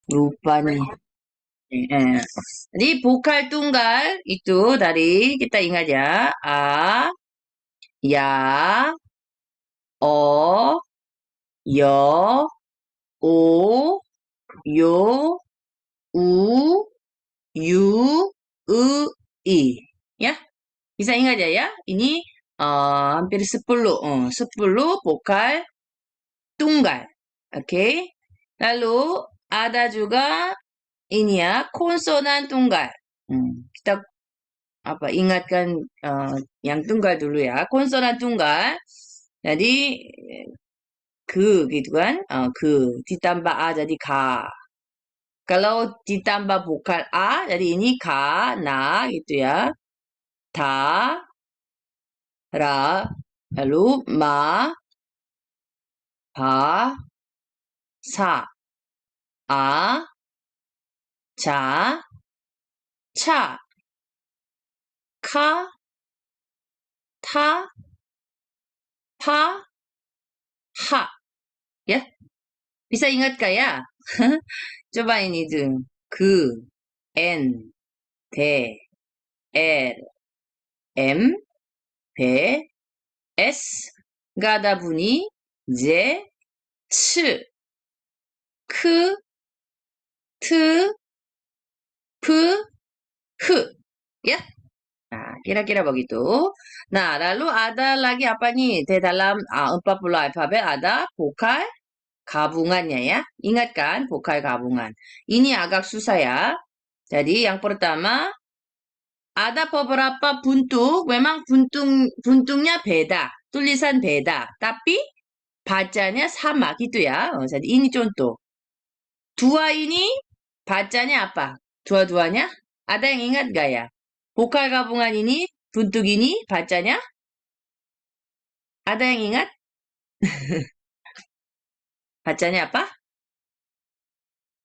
Lupa nih. Eh. Jadi vokal tunggal itu tadi kita ingat ya. A, ya, o, yo, o, yo, u, yu, i. Ya, bisa ingat ya. Ini hampir 10. 10 vokal tunggal. Oke. Lalu ada juga ini ya, konsonan tunggal. Kita apa ingatkan yang tunggal dulu ya. Konsonan tunggal. Jadi gitu kan. Ditambah a jadi ka. Kalau ditambah vokal a jadi ini ka, na gitu ya. Ta, ra, lalu ma, pa, sa, a, ja, cha, ka, ta, pa, ha. Ya, bisa ingat kah ya? coba ini tuh. Ke, N, T, L, M, P, S. Nggak ada bunyi. Z, ch, k, t, p, h. Ya. Nah, kira-kira begitu. Nah, lalu ada lagi apa nih? Di dalam 40 alfabet ada vokal gabungannya ya. Ingat kan vokal gabungan. Ini agak susah ya. Jadi yang pertama ada beberapa buntung, memang buntingnya beda, tulisan beda, tapi bacanya sama gitu ya. Jadi ini contoh. Dua ini bacanya apa? Dua-duanya? Ada yang ingat gak ya? Vokal gabungan ini, buntung ini bacanya? Ada yang ingat? Bacanya apa?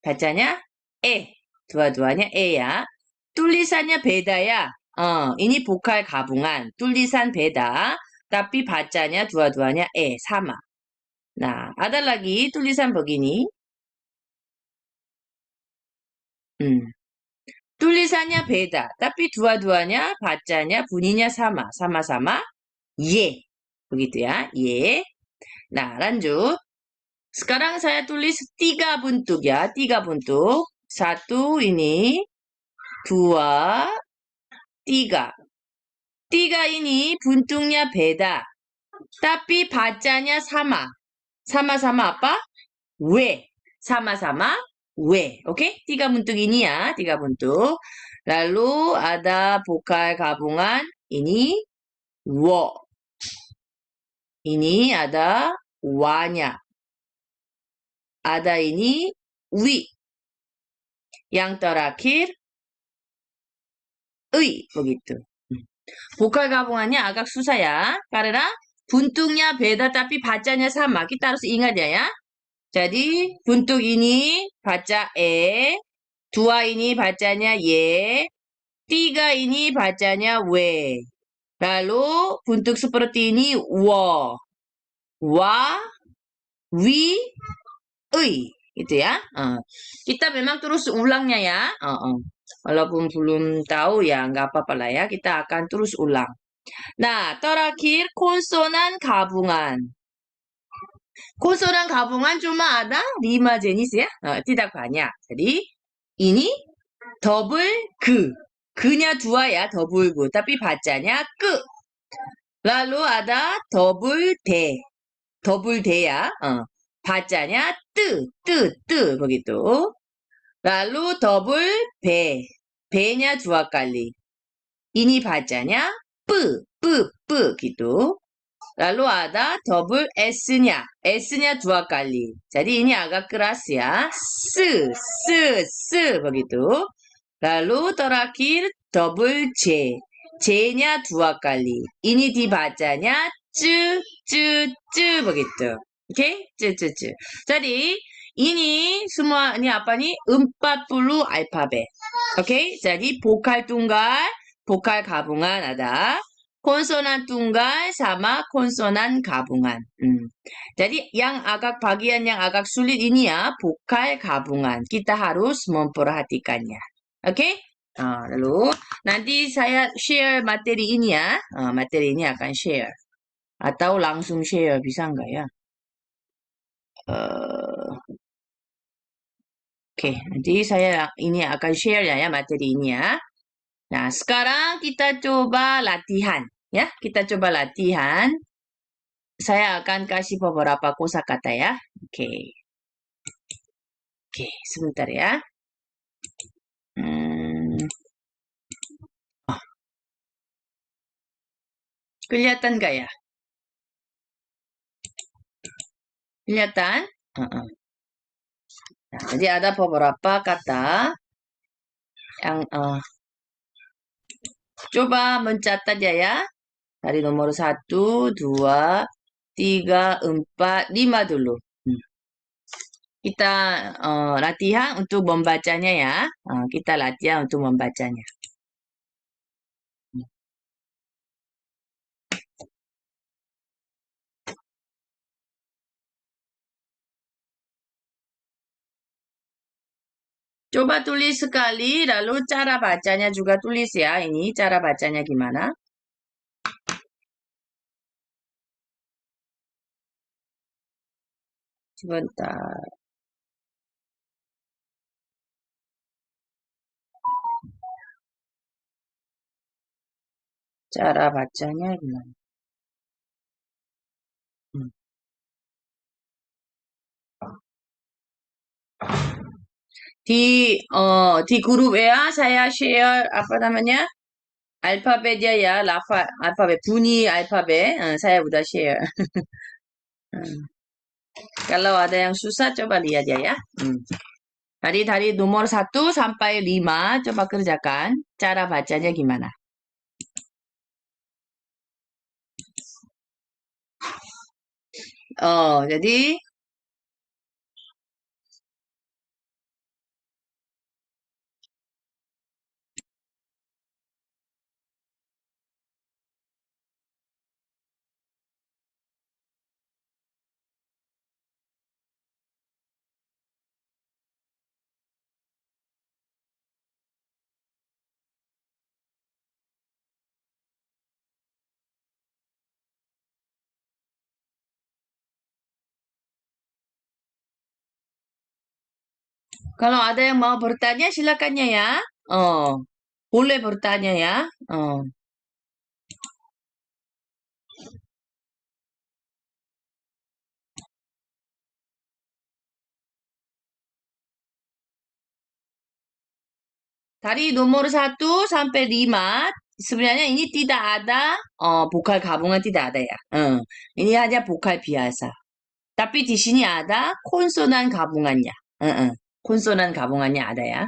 Bacanya E. Dua-duanya E ya. Tulisannya beda ya. Ini vokal gabungan. Tulisan beda, tapi bacanya dua-duanya E, sama. Nah, ada lagi tulisan begini. Hmm. Tulisannya beda, tapi dua-duanya bacanya bunyinya sama. Sama-sama Y. Begitu ya, Y. Nah, lanjut. Sekarang saya tulis 3 bentuk ya. 3 bentuk. Satu ini, dua, tiga. Tiga ini bentuknya beda. Tapi bacanya sama. Sama-sama apa? W. Sama-sama W. Oke? 3 bentuk ini ya. 3 bentuk. Lalu ada vokal gabungan. Ini wo. Ini ada wanya. Ada ini wi. Yang terakhir begitu. vokal gabungannya agak susah ya. Karena bentuknya beda tapi bacanya sama. Kita harus ingat ya. Jadi bentuk ini baca E, dua ini bacanya Y, tiga ini bacanya W. Lalu bentuk seperti ini wo, wa, wi, gitu ya. Kita memang terus ulangnya ya. Walaupun belum tahu ya nggak apa-apa lah ya. Kita akan terus ulang. Nah, terakhir konsonan gabungan. Konsonan gabungan cuma ada 5 jenis ya. Tidak banyak. Jadi ini double 그. 그nya dua ya, double 그. Tapi bacanya 끄. Lalu ada double 대. double 대야. bacanya 뜨 begitu. Lalu double 배. 배nya 2 kali. Ini bacanya 뿌 gitu. Lalu ada double Snya. Snya 2 kali. Jadi ini agak keras ya. S begitu. Lalu terakhir double J. J-nya 2 kali. Ini dibacanya begitu. Oke? 쯔. Jadi ini semua ini apa nih? 40 alfabet. Oke? Jadi vokal tunggal, vokal gabungan ada. konsonan tunggal sama konsonan gabungan. Jadi bagian yang agak sulit ini ya, vokal gabungan. Kita harus memperhatikannya. Oke? Lalu nanti saya share materi ini ya. Materi ini akan share. Atau langsung share, bisa nggak ya? Oke, nanti saya ini akan share ya materi ini ya. Nah, sekarang kita coba latihan. Ya, kita coba latihan. Saya akan kasih beberapa kosakata ya. Oke. Oke, sebentar ya. Kelihatan nggak ya? Kelihatan? Nah, jadi ada beberapa kata yang coba mencatat ya. Dari nomor 1, 2, 3, 4, 5 dulu. Kita latihan untuk membacanya ya. Kita latihan untuk membacanya. Coba tulis sekali, lalu cara bacanya juga tulis ya. Ini cara bacanya gimana? Sebentar. Cara bacanya gimana? Di grup ya, saya share apa namanya? Alfabetnya ya, alfabet, bunyi alfabet. Saya udah share. Kalau ada yang susah, coba lihat ya. Dari nomor 1 sampai 5, coba kerjakan. Cara bacanya gimana? Jadi kalau ada yang mau bertanya, silakannya ya. Boleh bertanya ya. Dari nomor 1 sampai 5, sebenarnya ini tidak ada vokal gabungan tidak ada ya. Ini hanya vokal biasa. Tapi di sini ada konsonan gabungannya. konsonan gabungannya ada ya.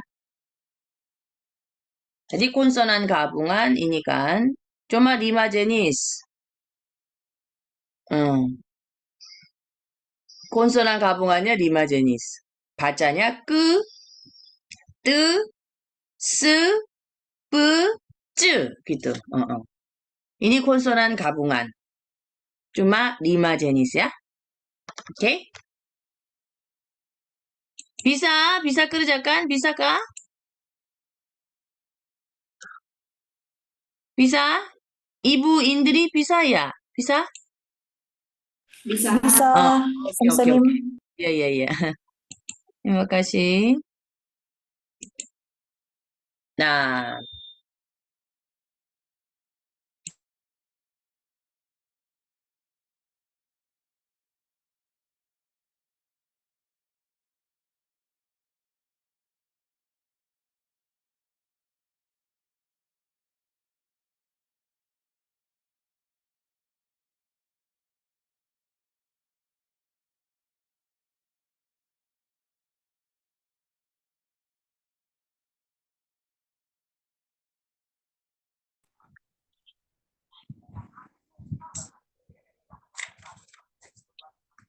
Jadi konsonan gabungan ini kan cuma 5 jenis. konsonan gabungannya 5 jenis. Bacanya ke, te, se, pe, ce gitu. Ini konsonan gabungan. Cuma 5 jenis ya. Oke? Bisa kerjakan? Bisakah? Bisa? Ibu Indri bisa ya? Bisa? Bisa. Oke, oke, oke. Iya, iya, iya. Terima kasih. Nah,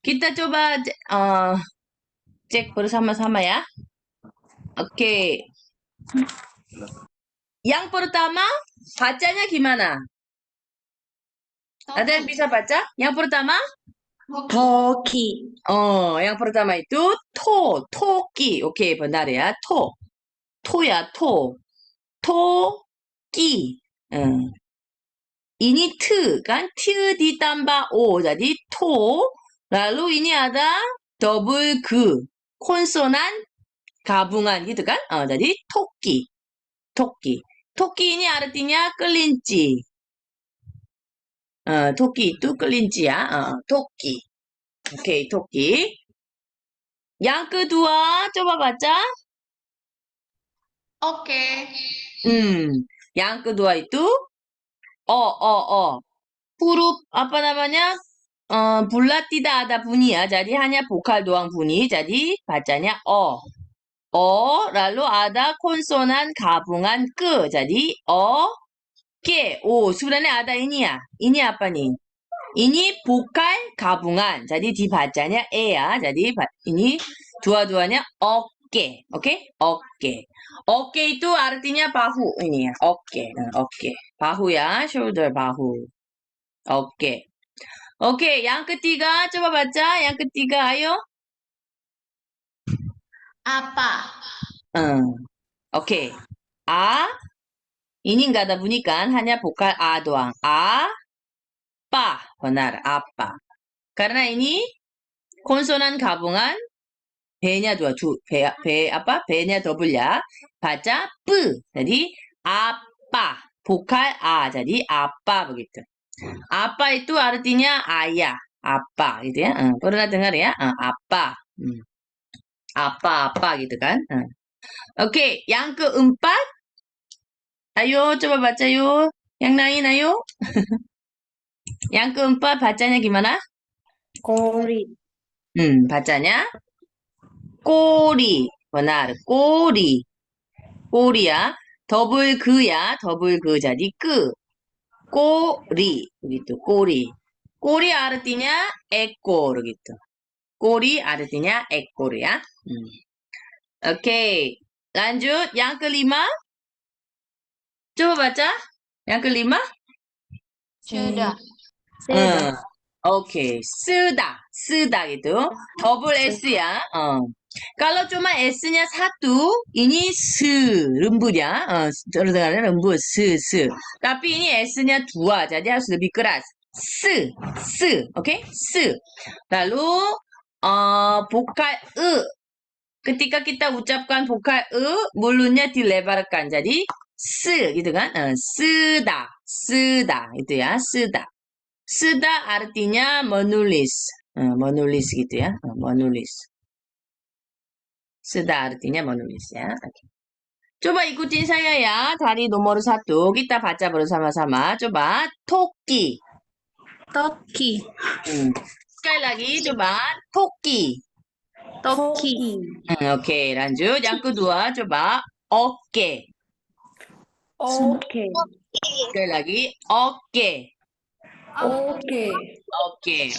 kita coba cek bersama-sama ya. Oke. Yang pertama, bacanya gimana? Ada yang bisa baca? Yang pertama? Toki. Yang pertama itu toki. Oke, benar ya. to야, toki. Ini kan? ditambah o. Jadi lalu ini ada double konsonan gabungan gitu kan? Jadi toki. Toki ini artinya kelinci. toki itu kelinci ya. toki. Oke, toki. Yang kedua, coba baca. Oke. Yang kedua itu huruf apa namanya? bulat tidak ada bunyi ya. Jadi hanya vokal doang bunyi. Jadi bacanya o. lalu ada konsonan gabungan ke. Jadi ke. sebenarnya ada ini ya. Ini apa nih? Ini vokal gabungan. Jadi dibacanya e ya. Jadi ini dua-duanya oke. Oke? Oke. Oke itu artinya bahu ini ya. Oke. oke. Bahu ya. Shoulder bahu. Oke. Oke, yang ketiga coba baca. Yang ketiga ayo. Apa? Oke. ini nggak ada bunyi kan? Hanya vokal a doang. benar. apa. Karena ini konsonan gabungan 배nya 배nya 더블 야. 바자 jadi apa. vokal a. jadi apa begitu. apa itu artinya ayah. apa gitu ya. Pernah dengar ya? apa. apa gitu kan. Oke, yang keempat. Ayo coba baca yuk. Yang lain ayo. Yang keempat bacanya gimana? Kori. bacanya 꼬리. benar, 꼬리. 꼬리야. 더블 그야. 더블 그 jadi 꼬리. begitu, 꼬리. 꼬리 artinya ekor gitu. 꼬리 artinya ekor ya. Oke, lanjut yang kelima. Coba baca. Yang kelima. Sudah. Oke, 쓰다 gitu. 더블 S야. Kalau cuma S-nya satu, ini lembutnya. terdengarnya lembut, Tapi ini S-nya dua, jadi harus lebih keras. oke? Lalu, vokal ketika kita ucapkan vokal mulutnya dilebarkan. Jadi, gitu kan? 쓰다, itu ya, 쓰다. 쓰다 artinya menulis. menulis gitu ya. menulis. 쓰다 artinya menulis ya. coba ikutin saya ya. Dari nomor 1 kita baca bersama-sama. Coba 토끼. Toki. sekali lagi coba 토끼. Toki. Oke, lanjut. Yang kedua coba 어깨. Oke. sekali lagi 어깨. Oke.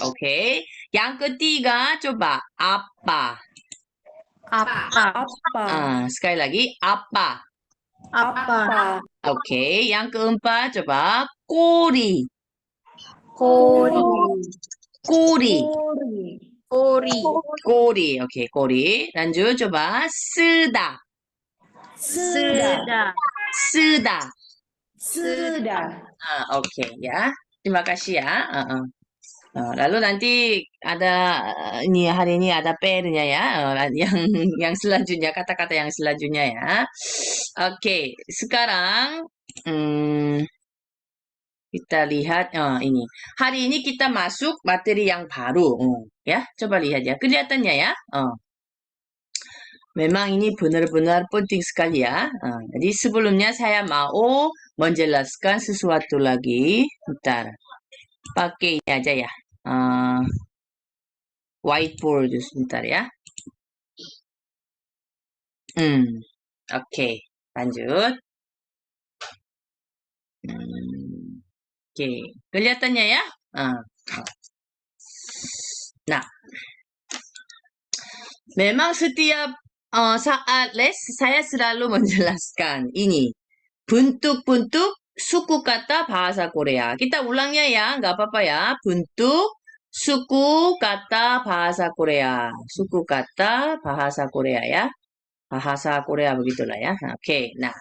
oke. Yang ketiga coba apa. Apa? sekali lagi apa. Apa? Oke, yang keempat coba 꼬리. Kori. 꼬리. Kori. 꼬리. 오케이, 꼬리. lanjut coba 쓰다. Sudah. 쓰다. oke ya. Terima kasih ya. lalu nanti ada ini hari ini ada PR-nya ya. yang selanjutnya kata-kata yang selanjutnya ya. Oke, sekarang kita lihat ini. Hari ini kita masuk materi yang baru. ya, coba lihat ya. Kelihatannya ya. Memang ini benar-benar penting sekali ya. jadi sebelumnya saya mau menjelaskan sesuatu lagi. Bentar. Pakai ini aja ya. whiteboard sebentar ya. Oke. Lanjut. Oke. Kelihatannya ya. Nah. Memang setiap saat les saya selalu menjelaskan ini. bentuk-bentuk suku kata bahasa Korea. Kita ulangnya ya, nggak apa-apa ya. Bentuk suku kata bahasa Korea. Suku kata bahasa Korea ya. Bahasa Korea begitulah ya. Oke, nah.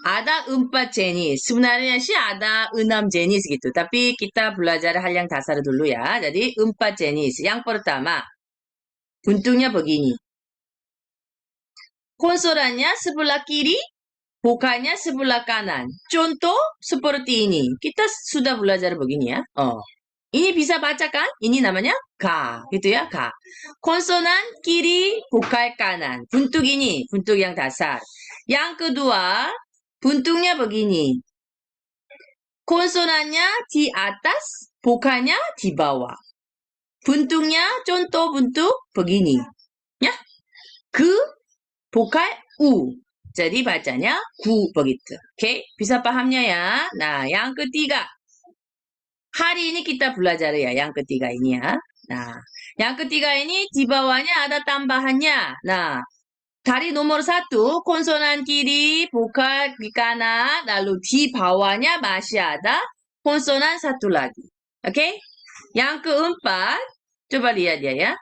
Ada empat jenis. Sebenarnya sih ada 6 jenis gitu. Tapi kita belajar hal yang dasar dulu ya. Jadi empat jenis. Yang pertama, bentuknya begini. Konsorannya sebelah kiri, bukannya sebelah kanan. Contoh seperti ini. Kita sudah belajar begini ya. Ini bisa baca kan? Ini namanya ga, gitu ya, ga. Konsonan kiri, vokal kanan. Bentuk ini, bentuk yang dasar. Yang kedua, bentuknya begini. Konsonannya di atas, vokalnya di bawah. Bentuknya contoh bentuk begini. Ya. Ke, vokal u. Jadi bacanya gu begitu. Oke, bisa pahamnya ya. Nah, yang ketiga. Hari ini kita belajar ya, yang ketiga ini ya. Nah, yang ketiga ini di bawahnya ada tambahannya. Nah, dari nomor 1, konsonan kiri, vokal di kanan, lalu di bawahnya masih ada konsonan satu lagi. Oke? Yang keempat, coba lihat ya.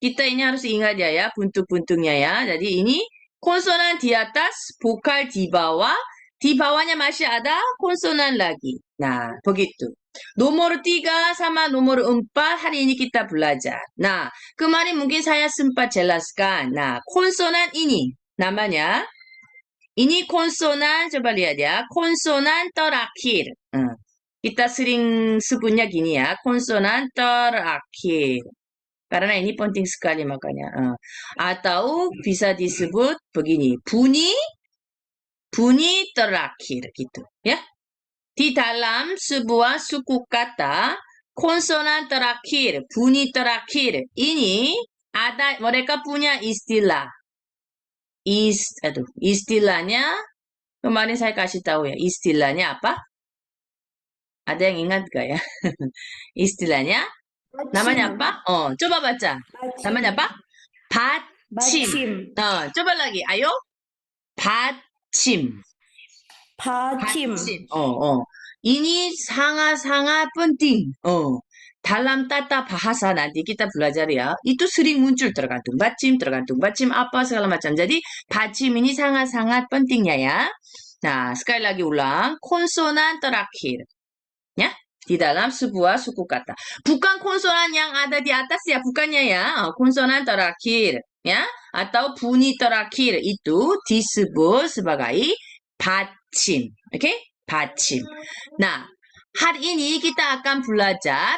Kita ini harus ingat ya, bentuk-bentuknya ya. Jadi ini konsonan di atas, vokal di bawahnya masih ada konsonan lagi. Nah, begitu. Nomor 3 sama nomor 4 hari ini kita belajar. Nah, kemarin mungkin saya sempat jelaskan. Nah, konsonan ini namanya, ini konsonan, coba lihat ya. Konsonan terakhir. Kita sering sebutnya gini ya, konsonan terakhir. Karena ini penting sekali makanya. Atau bisa disebut begini, bunyi terakhir gitu ya. Di dalam sebuah suku kata, konsonan terakhir, bunyi terakhir ini ada mereka punya istilah. Istilahnya kemarin saya kasih tahu ya, istilahnya apa? Ada yang ingat gak ya? Istilahnya namanya apa? Coba baca. Namanya apa? 받침. coba lagi. Ayo. 받침. 받침. Ini sangat-sangat penting. Dalam tata bahasa nanti kita belajar ya. Itu sering muncul tergantung 받침 apa segala macam. Jadi 받침 ini sangat-sangat pentingnya ya. Nah, sekali lagi ulang. konsonan terakhir. Ya. Di dalam sebuah suku kata. Bukan konsonan yang ada di atas ya, bukannya ya. konsonan terakhir, ya. Atau bunyi terakhir itu disebut sebagai 받침. Oke? 받침. Nah, hari ini kita akan belajar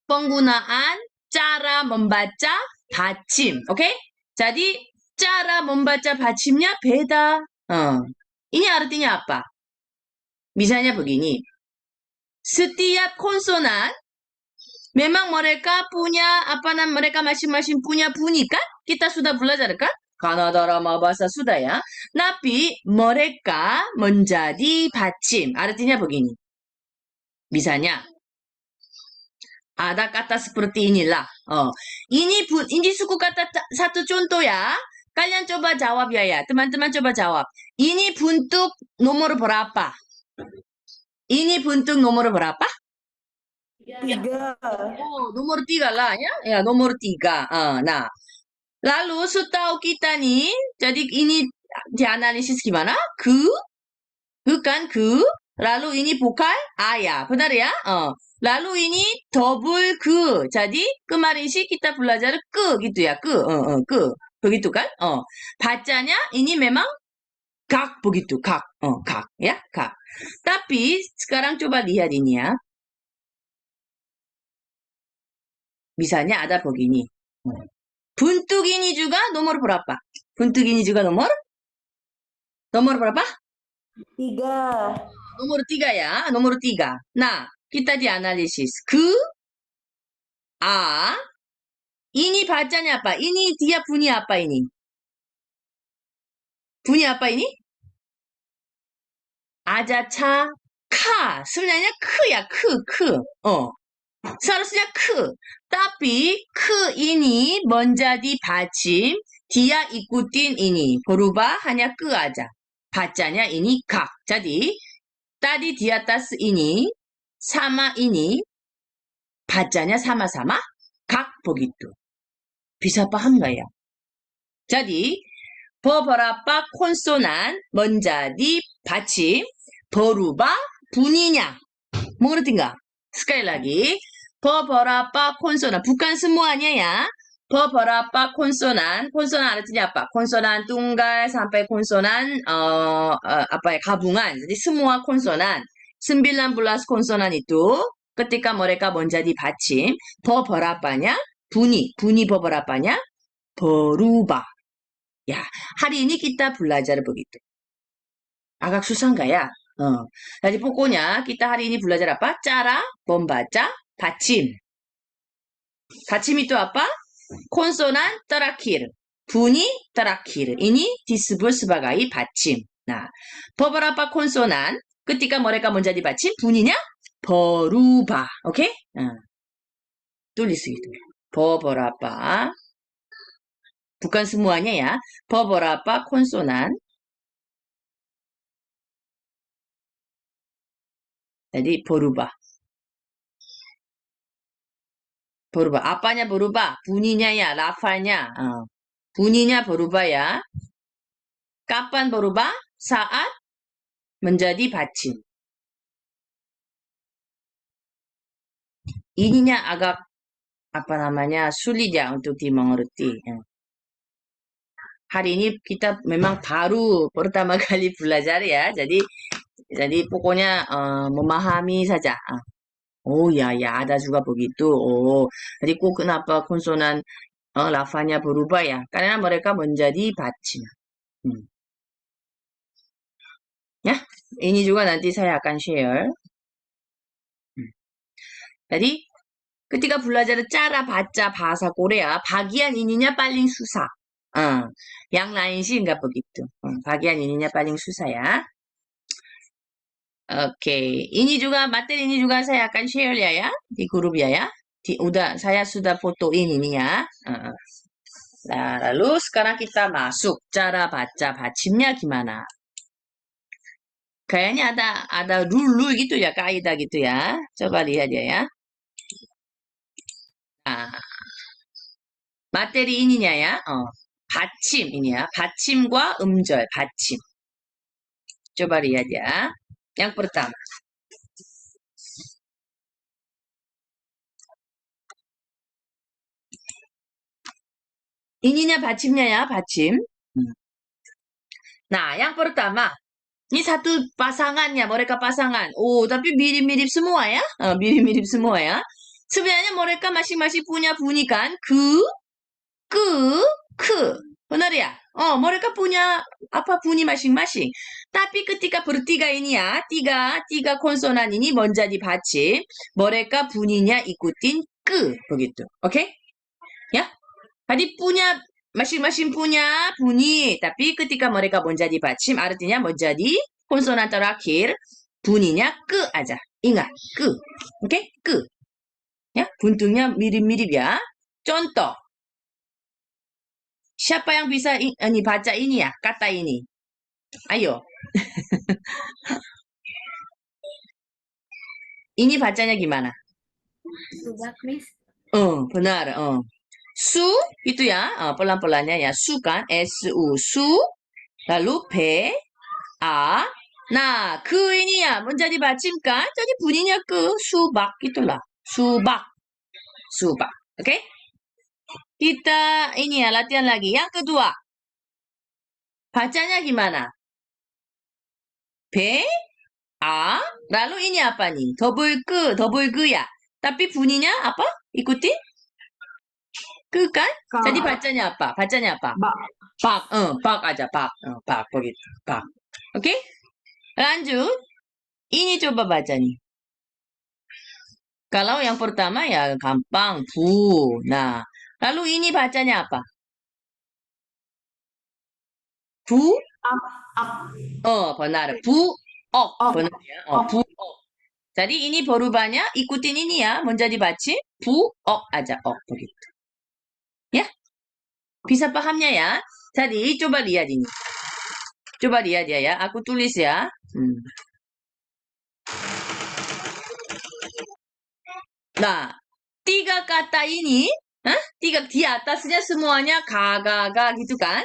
penggunaan cara membaca 받침. Oke? Jadi, cara membaca 받침nya beda. ini artinya apa? Misalnya begini. Setiap konsonan memang mereka punya mereka masing-masing punya bunyi kan? Kita sudah belajar kan? Kanada Rama bahasa sudah ya. Tapi mereka menjadi 받침. Artinya begini. Misalnya ada kata seperti inilah. Ini suku kata satu contoh ya. Kalian coba jawab ya. Teman-teman coba jawab. Ini bentuk nomor berapa? Ini bentuk nomor berapa? 3. nomor 3 lah ya. Ya, nomor 3. Nah, lalu setahu kita nih, jadi ini dianalisis gimana? Kan? Lalu ini vokal ya, benar ya? Lalu ini double jadi kemarin sih kita belajar gitu ya, begitu kan? bacanya ini memang 각 begitu, 각 ya, 각. Tapi sekarang coba lihat ini ya. Misalnya ada begini. bentuk ini juga nomor berapa? Bentuk ini juga nomor berapa? 3. Nomor 3 ya, nomor 3. Nah, kita dianalisis. ini bacanya apa? Ini dia bunyi apa ini? Bunyi apa ini? 아자차, 카. sebenarnya ya, seharusnya tapi ini menjadi 받침, dia ikutin ini. berubah hanya aja. bacanya ini 각. Jadi tadi di atas ini, sama ini, bacanya sama-sama kak begitu. Bisa paham nggak ya? Jadi, beberapa konsonan menjadi 받침, berubah bunyinya. Mengerti nggak? Sekali lagi, beberapa konsonan, bukan semuanya ya. Beberapa konsonan, konsonan artinya apa? Konsonan tunggal sampai konsonan apa ya, gabungan. Jadi semua konsonan, 19 konsonan itu ketika mereka menjadi 받침, beberapanya bunyi beberapanya berubah. Ya, hari ini kita belajar begitu. Agak susah nggak ya? Jadi pokoknya kita hari ini belajar apa? Cara membaca 받침. 받침 itu apa? Konsonan terakhir. bunyi terakhir. Ini disebut sebagai 받침. Nah, beberapa konsonan ketika mereka menjadi 받침, bunyinya berubah. Oke? tulis gitu. beberapa, bukan semuanya ya. beberapa konsonan. Jadi berubah. berubah. Apanya berubah? Bunyinya ya, lafalnya. bunyinya berubah ya. Kapan berubah? Saat menjadi 받침. ininya agak apa namanya sulit ya untuk dimengerti. Hari ini kita memang baru pertama kali belajar ya. Jadi pokoknya memahami saja. Oh ya ya ada juga begitu. Oh jadi kok kenapa konsonan lafanya berubah ya? Karena mereka menjadi 받침. Ya, ini juga nanti saya akan share. Jadi ketika belajar cara baca bahasa Korea, bagian ininya paling susah. yang lain sih nggak begitu. bagian ininya paling susah ya. Oke, ini juga materi ini juga saya akan share ya di grup ya. Saya sudah fotoin ini ya. Nah, lalu sekarang kita masuk cara baca 받침nya gimana? Kayaknya ada dulu gitu ya, kaidah gitu ya. Coba lihat ya. Nah, materi ininya ya. 받침 ini ya. 받침과 음절, 받침. Coba lihat ya. Yang pertama. ininya 받침nya ya, 받침. Nah, yang pertama. Ini satu pasangannya, mereka pasangan. Oh, tapi mirip-mirip semua ya. mirip-mirip semua ya. Sebenarnya mereka masing-masing punya bunyi kan? ke, benar ya? mereka punya apa bunyi masing-masing. Tapi ketika bertiga ini ya, tiga konsonan ini menjadi 받침, mereka bunyinya ikutin begitu. Oke? Ya? Tadi masing-masing punya bunyi, tapi ketika mereka menjadi 받침, artinya menjadi konsonan terakhir, bunyinya aja. Ingat, Oke? Ya, buntungnya mirip-mirip ya. Contoh. Siapa yang bisa baca ini ya, kata ini? Ayo. ini bacanya gimana? Subak, Miss. benar. Su, itu ya, pelan-pelannya ya. Su kan, S-U, su. Lalu P, A. Nah, ini ya, menjadi 받침 kan? Jadi bunyinya subak gitulah. Subak. Oke? Kita ini ya, latihan lagi. Yang kedua. Bacanya gimana? B, A. Lalu ini apa nih? double ya. Tapi bunyinya apa? Ikuti? kan? Jadi bacanya apa? Bak. bak aja, bak. bak, begitu. Bak. Oke? Lanjut. Ini coba baca nih. Kalau yang pertama ya gampang, bu. Nah, lalu ini bacanya apa? Bu? benar. benar ya. buok. Jadi ini berubahnya ikutin ini ya, menjadi 받침 buok aja, begitu. Ya? Bisa pahamnya ya? Jadi coba lihat ini. Coba lihat ya. Aku tulis ya. Nah, tiga kata ini, tiga di atasnya semuanya ga gitu kan?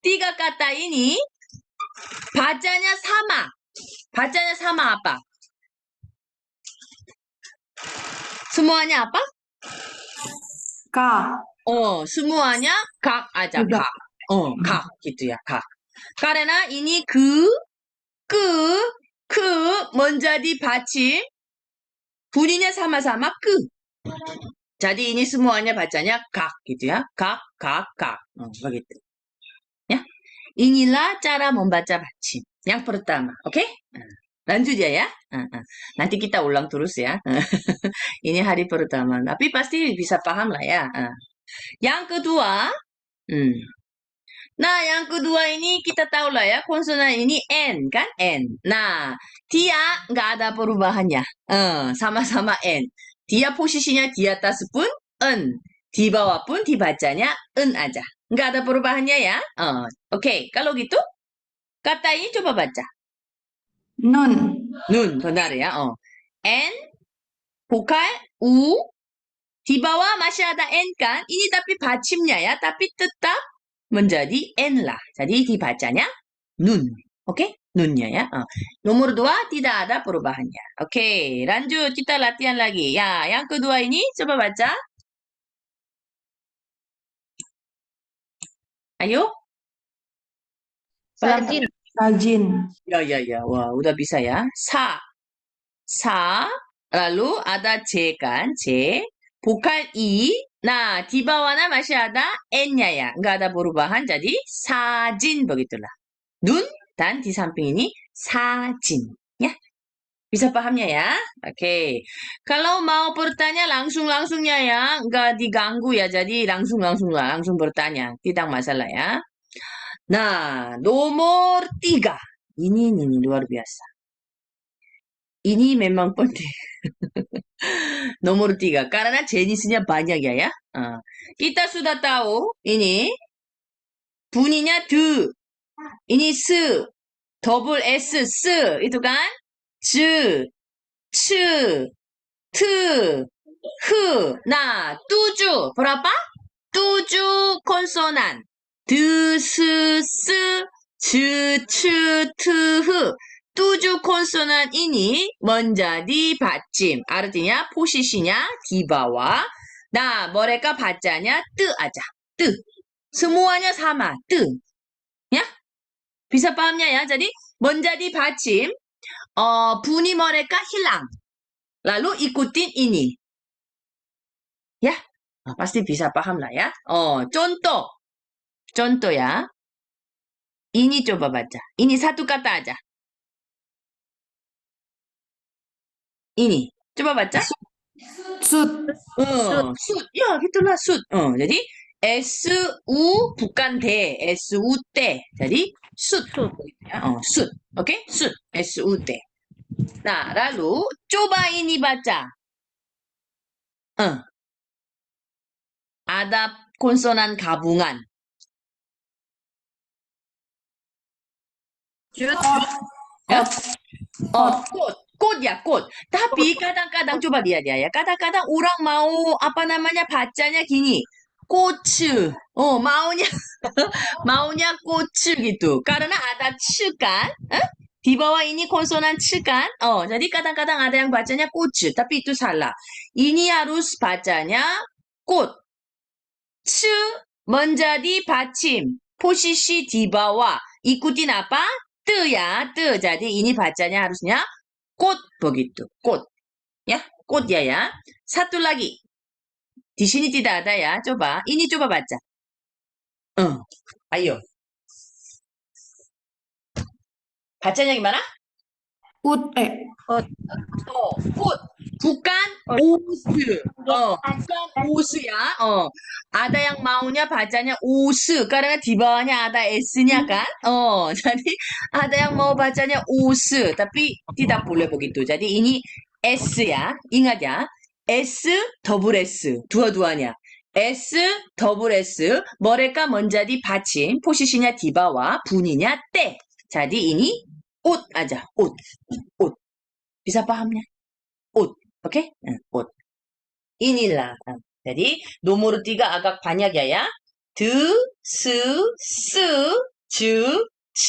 Tiga kata ini bacanya sama. Bacanya sama apa? Semuanya apa? Ka. semuanya 각 aja, Juga. 각. 각 gitu ya, 각. Karena ini 그, menjadi 받침. bunyinya sama-sama 그. Jadi ini semuanya bacanya 각 gitu ya. 각, 각. begitu. Ya. Inilah cara membaca 받침. Yang pertama, oke? Lanjut ya. Nanti kita ulang terus ya. Ini hari pertama. Tapi pasti bisa paham lah ya. Yang kedua, nah yang kedua ini kita tahu lah ya, konsonan ini N kan? N. Nah, dia nggak ada perubahannya. sama-sama N. Dia posisinya di atas pun N. Di bawah pun dibacanya N aja. Nggak ada perubahannya ya. Oke. Kalau gitu, kata ini coba baca. Nun. Nun, benar ya. N, vokal U, di bawah masih ada N kan? Ini tapi 받침nya ya, tapi tetap menjadi N lah. Jadi dibacanya nun. Oke? Nunnya ya. Nomor 2 tidak ada perubahannya. Oke, lanjut kita latihan lagi. Ya, yang kedua ini coba baca. Ayo. Rajin. Rajin. Ya. Wah, udah bisa ya. 사, lalu ada C kan, C. vokal I. Nah, di bawahnya masih ada N-nya ya. Nggak ada perubahan, jadi 사진 begitulah. Nun dan di samping ini 사진. Ya, bisa pahamnya ya? Oke. Kalau mau bertanya langsung-langsungnya ya. Nggak diganggu ya, jadi langsung-langsung lah. Langsung bertanya. Tidak masalah ya. Nah, nomor 3. Ini luar biasa. Ini memang penting. Nomor 3. Karena jenisnya banyak ya. Kita sudah tahu ini bunyinya 드. ini 스. double S, 스. itu kan? 즈, 츠, 트, 흐. Nah, tujuh. Berapa? 7 konsonan. 드, 스, 스, 즈, 츠, 트, 흐. 7 konsonan ini menjadi 받침. Artinya posisinya di bawah. Nah, mereka bacanya 뜨 aja. 뜨. Semuanya sama. 뜨. Ya? Bisa pahamnya ya? Jadi menjadi 받침. bunyi mereka hilang. Lalu ikutin ini. Ya? pasti bisa paham lah ya. contoh. Contoh ya. Ini coba baca. Ini satu kata aja. Ini. Coba baca. Sud. sud. Ya, gitulah sud. jadi SU bukan D. SUT. Jadi sud. Ya, sud. Oke? sud. SUT. Nah, lalu coba ini baca. ada konsonan gabungan. Ya? 꽃 ya, 꽃. Tapi kadang-kadang coba lihat ya. Kadang-kadang orang mau apa namanya bacanya gini. 꽃. maunya maunya 꽃 gitu. Karena ada 츠 kan? Di bawah ini konsonan 츠 kan? jadi kadang-kadang ada yang bacanya 꽃. Tapi itu salah. Ini harus bacanya 꽃. 츠 menjadi 받침. posisi di bawah. Ikutin apa? 뜨 ya, 뜨. Jadi ini bacanya harusnya 꽃 begitu. 꽃. Ya, 꽃 ya. Satu lagi. Di sini tidak ada ya. Coba. Ini coba baca. ayo. bacanya gimana? Ut. 꽃. bukan 우스. bukan 우스 ya. ada yang maunya bacanya 우스. karena di bawahnya ada S-nya kan. jadi ada yang mau bacanya 우스. tapi tidak boleh begitu. Jadi ini S ya. Ingat ya. S, double S. dua-duanya. S, double S. mereka menjadi 받침. posisinya di bawah. bunyinya 때. jadi ini 옷 aja. 옷. Bisa pahamnya? 옷. Oke? 옷. inilah. Jadi nomor 3 agak banyak ya. D, S, S, J, C,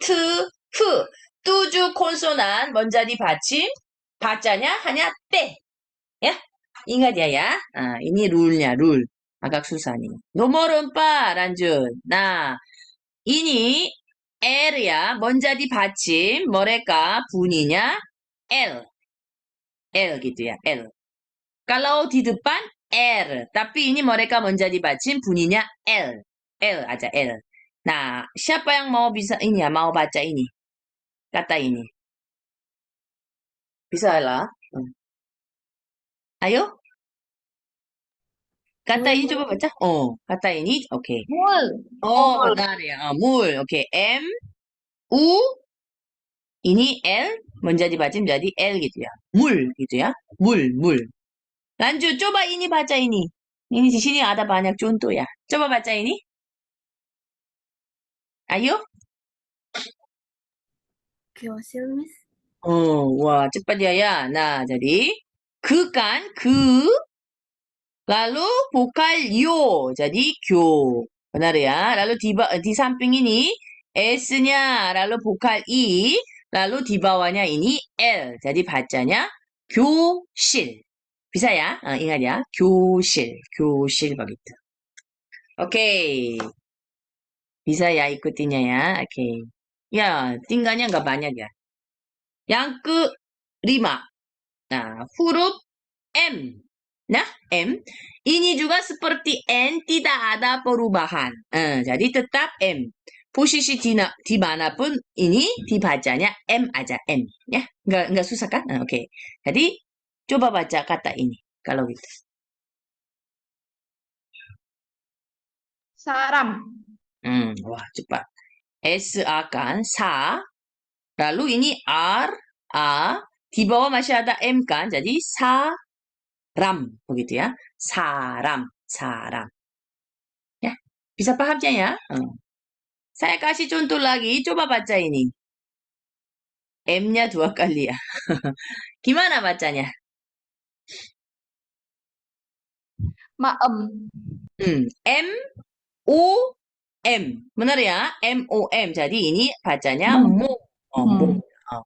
T, F. 7 konsonan menjadi 받침. 받자냐 hanya T. Ya, ingat ya. Nah, ini rule-nya, rule. Agak susah nih. Nomor 4 lanjut. Nah, ini L ya. menjadi 받침. mereka bunyinya L. L gitu ya, L. Kalau di depan R, tapi ini mereka menjadi 받침 bunyinya L. L aja, L. Nah, siapa yang mau bisa ini ya, mau baca ini? Kata ini. Bisa lah. Ayo, kata ini coba baca. Oh, kata ini, oke. Mul. Oh, benar ya. Mul, oke. M, U, ini L menjadi 받침 jadi L gitu ya. Mul gitu ya. Mul, mul. Lanjut, coba ini baca ini. Ini di sini ada banyak contoh ya. Coba baca ini. Ayo. 교실 미스. Wah, cepat ya. Nah, jadi kan, lalu vokal yo, jadi kyo. Benar ya. Lalu di samping ini S-nya, lalu vokal I, lalu di bawahnya ini L. Jadi bacanya 교실. Bisa ya? ingat ya. 교실, 교실 begitu. Oke. Bisa ya ikutinnya ya. Oke. Ya, tinggalnya nggak banyak ya. Yang kelima. Nah, huruf M. Nah, M. Ini juga seperti N, tidak ada perubahan. jadi tetap M. Posisi di manapun ini dibacanya M aja, M. Ya, nggak susah kan? Oke. Jadi, coba baca kata ini. Kalau gitu. 사람. Wah, cepat. S-A kan, sa. Lalu ini R, A. Di bawah masih ada M kan? Jadi, ram, begitu ya. Saram, saram. Ya, bisa pahamnya ya? Saya kasih contoh lagi, coba baca ini. M-nya 2 kali ya. Gimana bacanya? 마음. M, O, M. Benar ya? M, O, M. Jadi ini bacanya Mom. mom. Mom.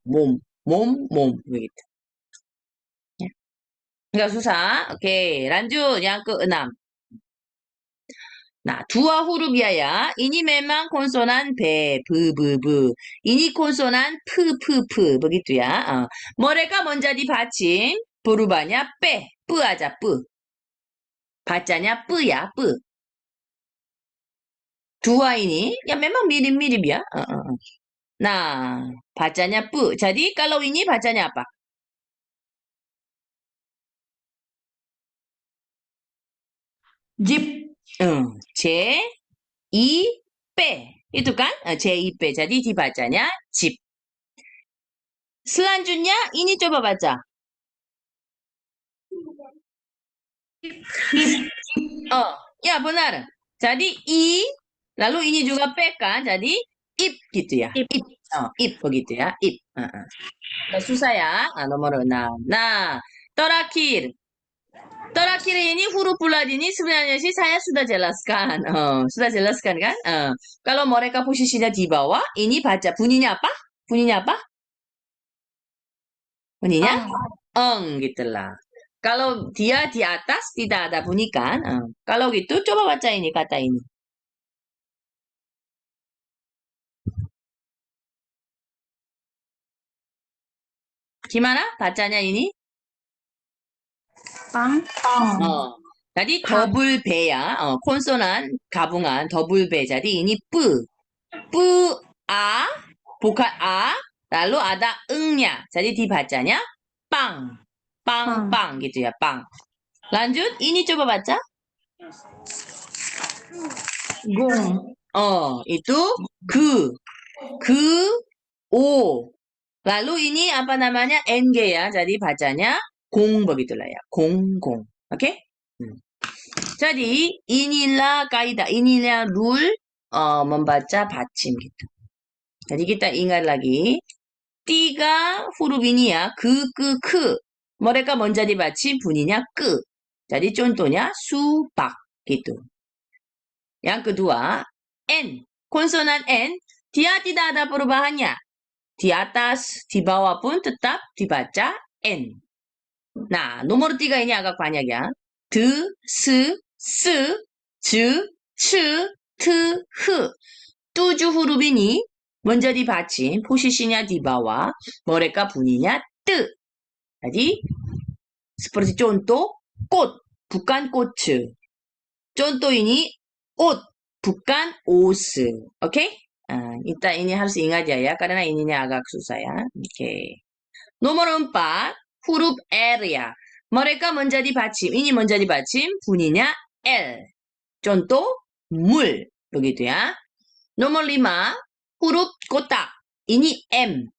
Mom. Mom, mom. Begitu. Ya. Nggak susah. Oke, lanjut. Yang keenam. Nah, dua huruf ya. Ini memang konsonan B, B, B, B. Ini konsonan P, P, P. Begitu ya. mereka menjadi 받침. berubahnya P, P aja, P. bacanya P ya, P. Dua ini, ya memang mirip-mirip ya. Nah, bacanya P. Jadi, kalau ini bacanya apa? 집. J, I, P. Itu kan? J, I, P. Jadi, dibacanya 집. selanjutnya, ini coba baca. Ya benar. Jadi I, lalu ini juga P kan, jadi ip gitu ya. ip. Ip begitu ya, ip. Nggak susah ya, nomor 6. Nah, terakhir. Terakhir ini huruf bulat ini sebenarnya sih saya sudah jelaskan. sudah jelaskan kan? kalau mereka posisinya di bawah, ini baca bunyinya apa? Bunyinya apa? Bunyinya? Gitulah. Kalau dia di atas tidak ada bunyi kan? Kalau gitu coba baca ini kata ini. Gimana bacanya ini? 빵. Jadi 더블 배야. 콘소난 가붕한 더블 배. Jadi ini 뿌. 뿌, 아, 보컬 아, lalu ada 응nya. Jadi dibacanya 빵. 빵, 빵 gitu ya, 빵. Lanjut, ini coba baca. 공. itu 그, o. Lalu ini apa namanya? ng ya. Jadi bacanya 공 begitulah ya. 공, 공. Oke? Jadi inilah kaidah, inilah rule membaca 받침 gitu. Jadi kita ingat lagi tiga huruf ini ya. 그, 그, 크. mereka menjadi 받침 bunyinya ke. Jadi contohnya 수박 gitu. Yang kedua, N. Konsonan N, dia tidak ada perubahannya. Di atas, di bawah pun tetap dibaca N. Nah, nomor 3 ini agak banyak ya. D, S, S, J, C, T, H. 7 huruf ini menjadi 받침, posisinya di bawah, mereka bunyinya T. Jadi, seperti contoh, 꽃, bukan 꽃. Contoh ini, 옷, bukan 옷. Oke? Kita ini harus ingat ya, karena ininya agak susah ya. Oke. Nomor 4, huruf L ya. Mereka menjadi 받침. Ini menjadi 받침, bunyinya L. Contoh, 물. Begitu ya. Nomor 5, huruf kotak. Ini M.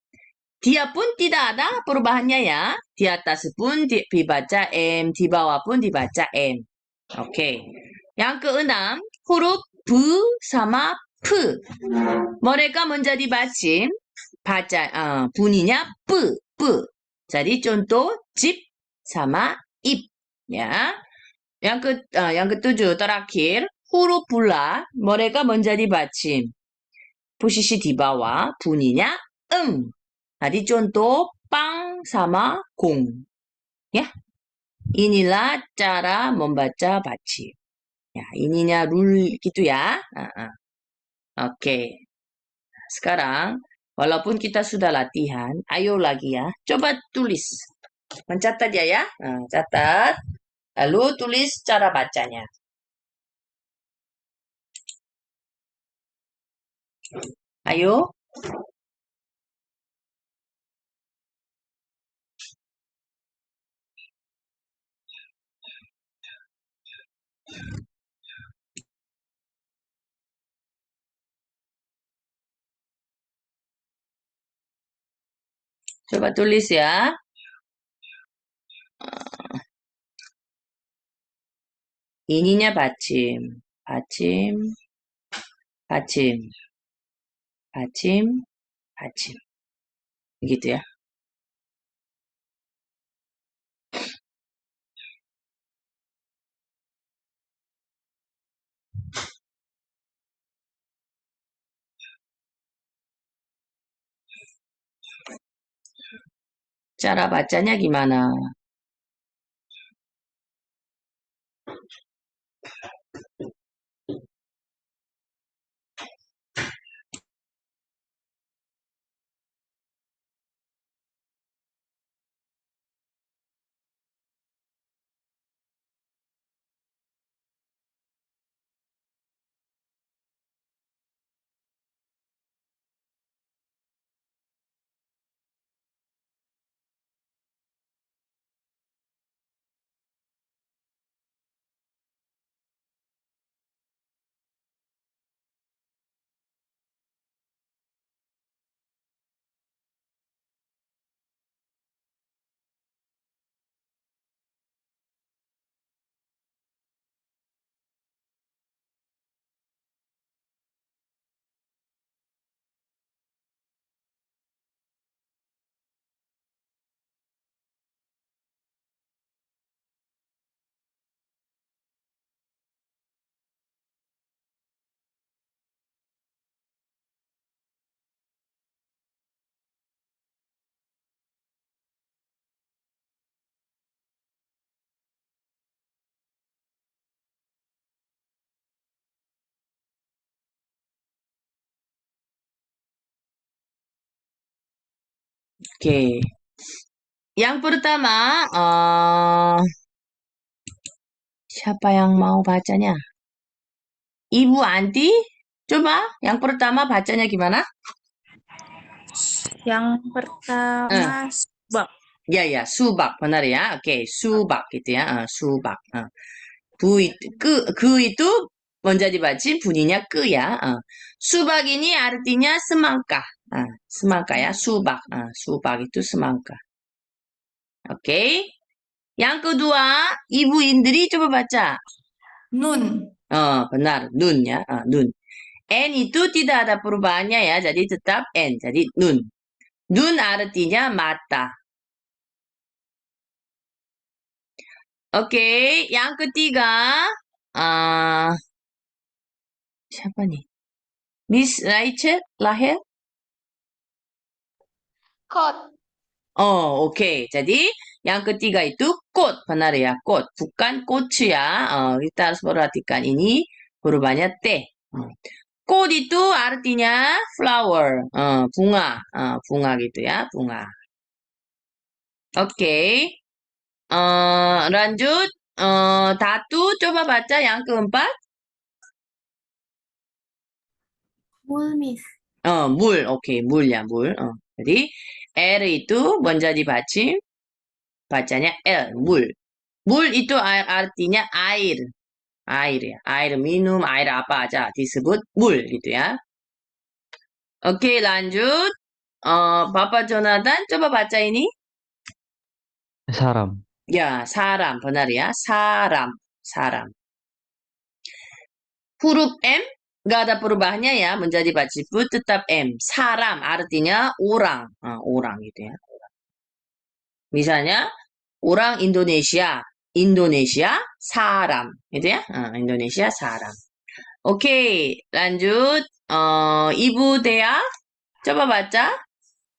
Dia pun tidak ada perubahannya ya. Di atas pun dibaca M, di bawah pun dibaca M. Oke. Yang keenam, huruf V sama P. Mereka menjadi 받침, bunyinya P, P. Jadi contoh 집 sama ip, ya. Yang ketujuh terakhir huruf bula, mereka menjadi 받침. posisi di bawah bunyinya eng. Tadi contoh 빵 sama 공. Ya. Inilah cara membaca 받침. Ya, ininya rule gitu ya. Oke. Sekarang, walaupun kita sudah latihan, ayo lagi ya. Coba tulis. Mencatat ya. Nah, catat. Lalu tulis cara bacanya. Ayo. Coba tulis ya. ininya 받침. 받침. 받침. 받침. 받침. Begitu ya. Cara bacanya gimana? Oke. Yang pertama, siapa yang mau bacanya? Ibu Anti, coba yang pertama bacanya gimana? Yang pertama subak. Ya, 수박 benar ya. Oke, 수박 gitu ya. 수박. 그 itu menjadi 받침 bunyinya ke ya. 수박 ini artinya semangka. semangka ya, 수박. 수박 itu semangka. Oke. Yang kedua, Ibu Indri coba baca. Nun. benar, nun ya. nun. N itu tidak ada perubahannya ya, jadi tetap N. Jadi nun. Nun artinya mata. Oke, yang ketiga, ah siapa nih? Miss Rachel lahir? Kot. Oh, oke. Jadi yang ketiga itu 꽃, benar ya, 꽃. Bukan 꽃이야. Kita harus perhatikan ini perubahannya T. 꽃 itu artinya flower, bunga, bunga gitu ya, bunga. Oke, lanjut. Datu, coba baca yang keempat. Mulmis. 물, oke, 물야, 물. jadi L itu menjadi 받침, bacanya L, 물. 물 itu artinya air, air ya, air minum, air apa aja disebut 물 gitu ya. Oke, lanjut. Bapak Jonathan, coba baca ini. 사람, Ya, saram, benar ya, saram, saram. Huruf M nggak ada perubahannya ya, menjadi baciput tetap M. Saram artinya orang, orang gitu ya. Misalnya orang Indonesia, Indonesia saram, gitu ya. Indonesia saram. Oke, lanjut. Ibu Dea, coba baca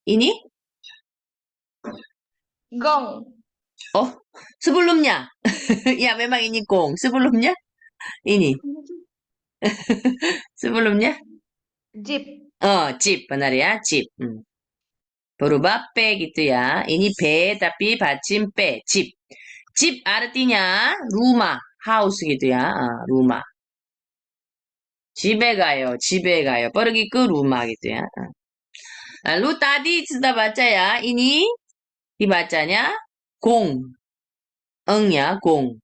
ini. Gong. Oh, sebelumnya. Ya, memang ini gong. Sebelumnya ini. Sebelumnya. Jeep. 집, benar ya, 집. berubah P gitu ya. Ini B tapi 받침 P, 집. 집 artinya rumah, house gitu ya, rumah. 집에 가요. pergi ke rumah gitu ya. Lalu tadi sudah baca ya, ini dibacanya 공, engnya 공.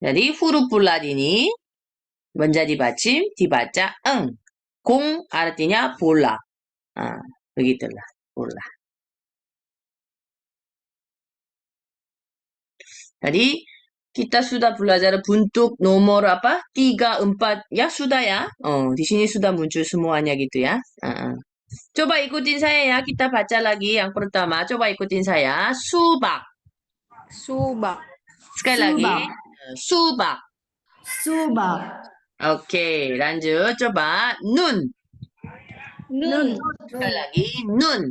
Jadi huruf bulat ini menjadi 받침 dibaca eng. 공 artinya bola. begitulah, bola. Tadi kita sudah belajar bentuk nomor apa? 3, 4. Ya, sudah ya. Di sini sudah muncul semuanya gitu ya. Coba ikutin saya ya. Kita baca lagi yang pertama. Coba ikutin saya. 수박. Subak. Sekali lagi. 수박. Subak. Oke, lanjut. Coba nun. Nun. Sekali lagi. nun.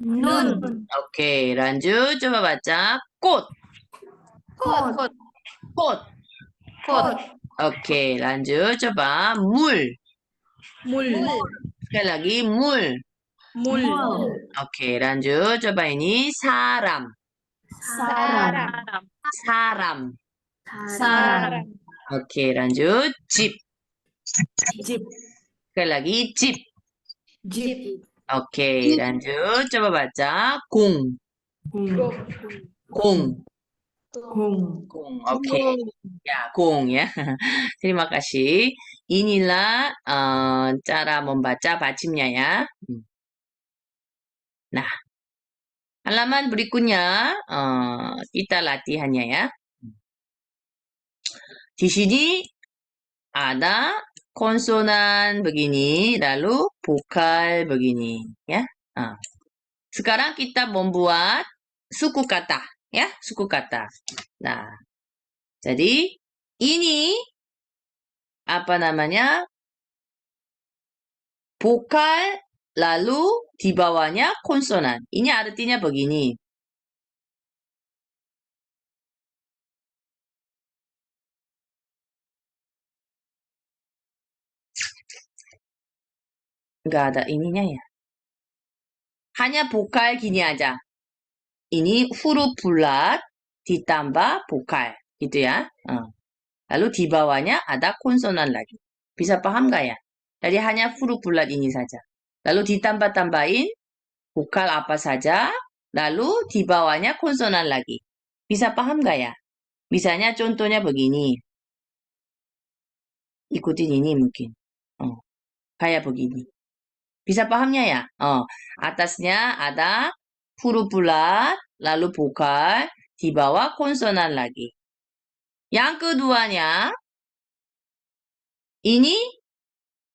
Nun. Oke, lanjut. Coba baca. 꽃. Kot. 꽃. Kot. Oke, lanjut. Coba 물. Mul. Sekali lagi. 물. Mul. Oke, lanjut. Coba ini 사람. Saram. 사람. Saram. Oke, lanjut. 집. Jeep. Sekali lagi. 집. Jeep. Oke, lanjut. Coba baca. 공. 공. Kung. 공. Oke. Ya, 공 ya. Terima kasih. Inilah cara membaca 받침nya ya. Nah, halaman berikutnya kita latihannya ya. Di sini ada konsonan begini, lalu vokal begini ya. Sekarang kita membuat suku kata ya, suku kata. Nah, jadi ini apa namanya? Vokal lalu di bawahnya konsonan. Ini artinya begini. Nggak ada ininya ya. Hanya vokal gini aja. Ini huruf bulat ditambah vokal gitu ya. Lalu di bawahnya ada konsonan lagi. Bisa paham nggak ya? Jadi hanya huruf bulat ini saja. Lalu ditambah-tambahin vokal apa saja. Lalu di bawahnya konsonan lagi. Bisa paham nggak ya? Misalnya contohnya begini. Ikutin ini mungkin. Kayak begini. Bisa pahamnya ya? Atasnya ada huruf bulat, lalu vokal, di bawah konsonan lagi. Yang keduanya, ini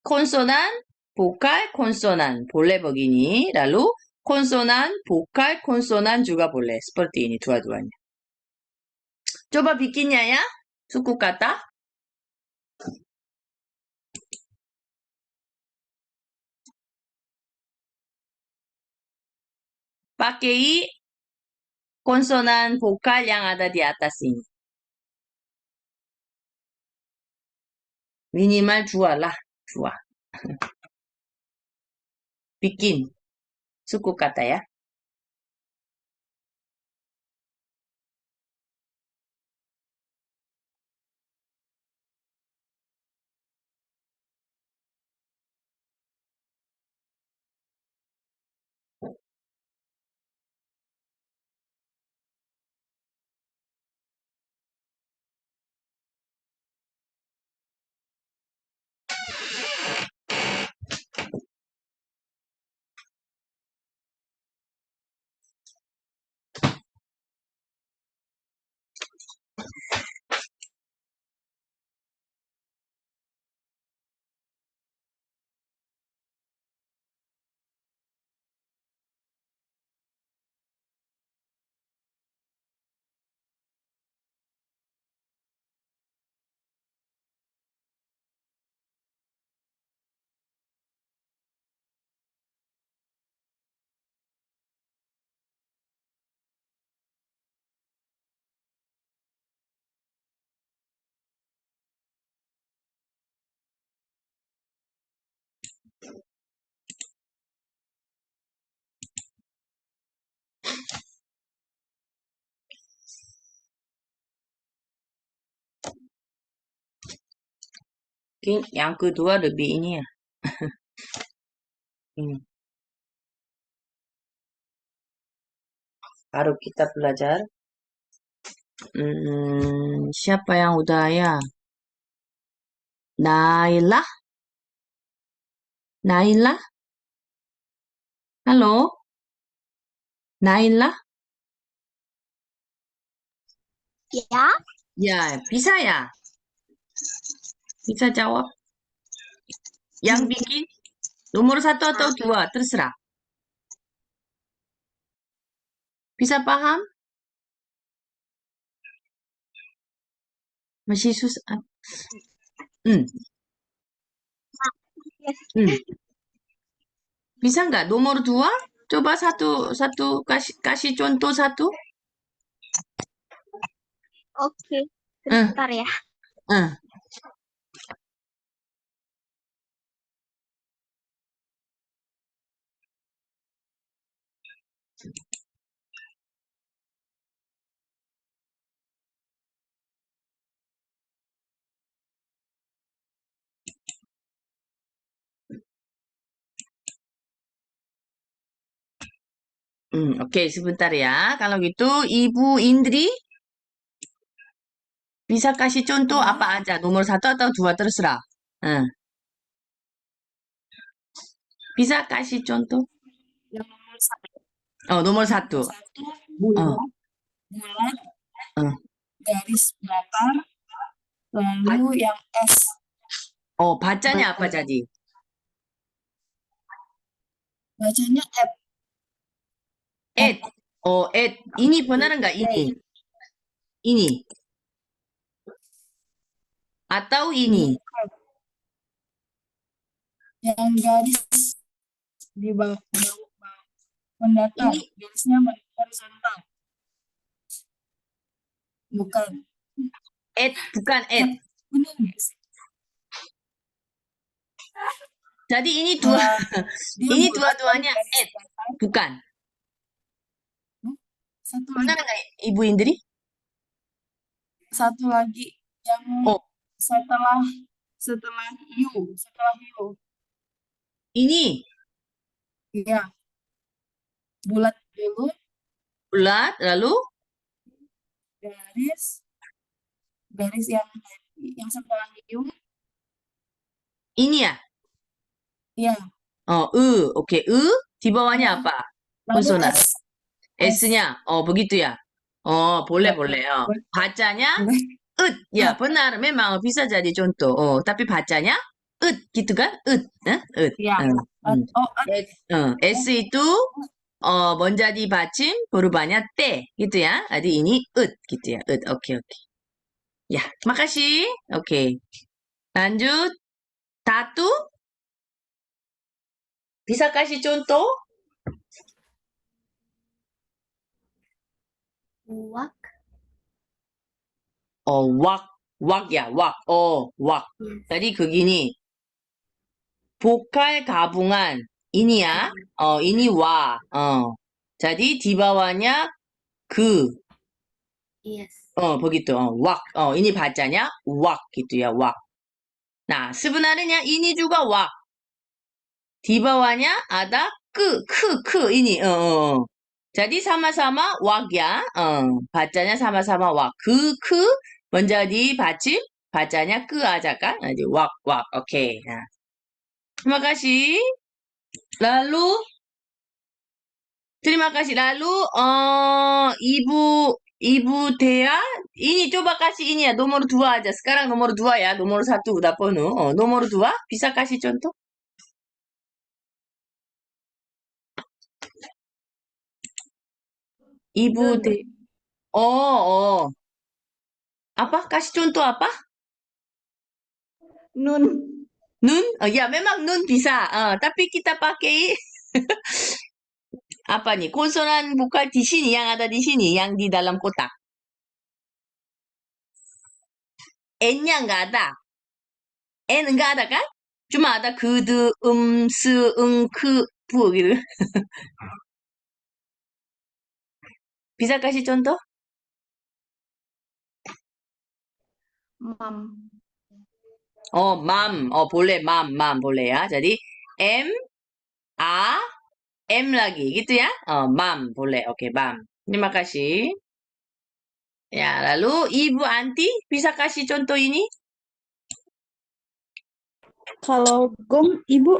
konsonan, vokal, konsonan. Boleh begini. Lalu konsonan, vokal, konsonan juga boleh. Seperti ini dua-duanya. coba bikinnya ya. Suku kata. Pakai konsonan vokal yang ada di atas ini. Minimal dua lah, dua. Bikin suku kata ya. Mungkin yang kedua lebih ini ya. Ini. Baru kita belajar. Siapa yang udah ya? Naila? Naila? Halo? Naila? Ya, Ya, bisa ya? Bisa jawab. Yang bikin nomor 1 atau 2, terserah. Bisa paham? Masih susah. Hmm. Hmm. Bisa nggak nomor 2? Coba satu kasih contoh satu. oke. Sebentar ya. Eh. Oke, sebentar ya. Kalau gitu, Ibu Indri bisa kasih contoh apa aja, nomor 1 atau 2 terserah. Eh. Bisa kasih contoh? Yang nomor satu. Oh, nomor 1. Satu, Oh, bulat, eh. garis datar, lalu yang S. Oh, bacanya apa jadi? Bacanya F. Ed. Oh, Ed. Ini benar nggak ini? Ini. Atau ini? Yang garis di bawah mendatar, Ini. garisnya horizontal. Bukan. Ed, bukan Ed. Benar nggak sih? Jadi ini dua. Dia Ini bulat, dua-duanya garis Ed. datar. Bukan. Satu Benar lagi, nggak Ibu Indri? satu lagi yang Oh, setelah U. ini. Iya, bulat dulu, Bulat, lalu garis yang setelah U. ini ya? Iya, Oh, Oke, di bawahnya apa? lalu Konsonan. S. S-nya. Oh, begitu ya? Oh, boleh, Ya, boleh. Oh. boleh. Bacanya Boleh. Ya, benar. Memang bisa jadi contoh. Oh, tapi bacanya gitu kan? Iya. Hmm. Oh, S itu menjadi 받침 berubahnya te gitu ya. Jadi ini ut gitu ya. Ut. Oke, oke. Ya, makasih. Oke. Lanjut. Tatu. Bisa kasih contoh? Wak. Wak. Wak ya, wak. Wak. Yes. Jadi begini. vokal gabungan. ini ya. ini wa. Jadi di bawahnya 그. Yes. begitu. wak. ini bacanya wak gitu ya, wak. Nah, sebenarnya ini juga wak. Di bawahnya ada ini. Jadi sama-sama wak ya. bacanya sama-sama wak. menjadi 받침, bacanya aja kan. Jadi wak, wak. Oke. Nah, terima kasih. Terima kasih. Lalu, Ibu Thea, ini coba kasih ini ya, nomor 2 aja. Sekarang nomor 2 ya, nomor 1 udah penuh. nomor 2, bisa kasih contoh? Ibu Nun. Thea. Apa? Kasih contoh apa? Nun. Nun? Ya, memang nun bisa. Tapi kita pakai apa nih? Konsonan bukan di sini, yang ada di sini, yang di dalam kotak. N-nya nggak ada. N nggak ada kan? Cuma ada 그드, 스, 부 gitu. Bisa kasih contoh? Mam. mam. boleh. mam boleh ya. Jadi M, A, M lagi gitu ya. mam boleh. Oke, mam. Terima kasih. Ya, lalu Ibu Anti bisa kasih contoh ini? Kalau gong, Ibu.